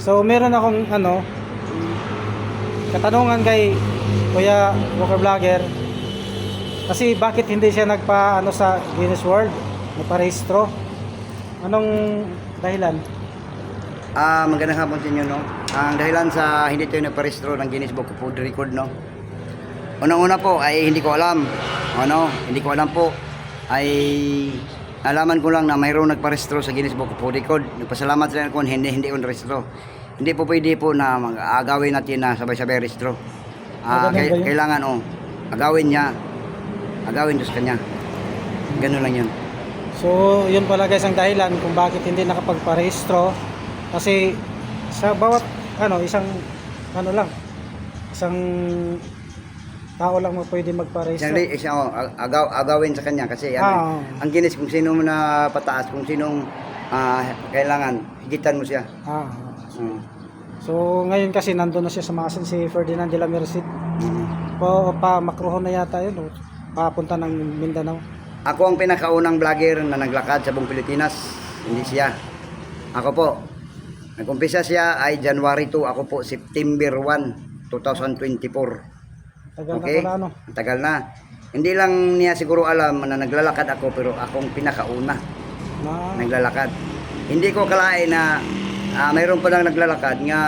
So meron akong katanungan kay Kuya Walker Vlogger. Kasi bakit hindi siya nagpa sa Guinness World, nagparehistro? Anong dahilan? Magandang hapon sa inyo, no? Ang dahilan sa hindi tayo nagparehistro ng Guinness Book of World Record, no? Unang-una po ay hindi ko alam. Hindi ko alam po. Ay nalaman ko lang na mayroong nagparehistro sa Guinness Book of World Record. Nagpasalamat sila kung hindi ko narehistro. Hindi po pwede po na agawin natin na sabay-sabay rehistro. Kailangan agawin niya. Agawin doon sa kanya. Ganun lang yun. So yun pala guys ang dahilan kung bakit hindi nakapagparehistro. Kasi sa bawat isang tao lang mo pwede magparehistro. Agawin sa kanya kasi ang Guinness kung sino mo na pataas, kung sinong kailangan, higitan mo siya. So ngayon kasi nandun na siya sa Masin si Ferdinand de la Merced. Pa-Macrohon na yata yun, papunta ng Mindanao. Ako ang pinakaunang vlogger na naglakad sa buong Pilipinas, hindi siya. Ako po, nag-umpisa siya ay January 2, ako po September 1, 2024. Tagal okay? Na Tagal na. Hindi lang niya siguro alam na naglalakad ako, pero akong pinakauna naglalakad. Hindi ko kalain na mayroon pa lang naglalakad nga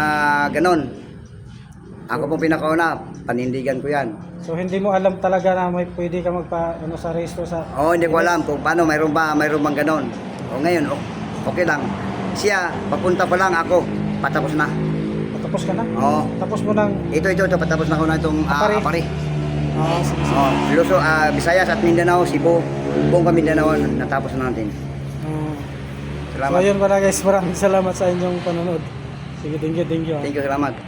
ganon. Ako pong pinakauna, panindigan ko yan. So hindi mo alam talaga na may pwede ka sa rehistro sa... hindi ko alam kung paano, mayroon bang ganon. Ngayon, okay lang. Siya, papunta pa lang ako, patapos na. Patapos ka na? Oo. Tapos mo nang... Ito, patapos na ko na itong Apari. Sige. Luso, Visayas at Mindanao, Cebu, buong Mindanao, natapos na natin. Salamat. So ayun pala guys, maraming salamat sa inyong panonood. Sige, thank you. Thank you, salamat.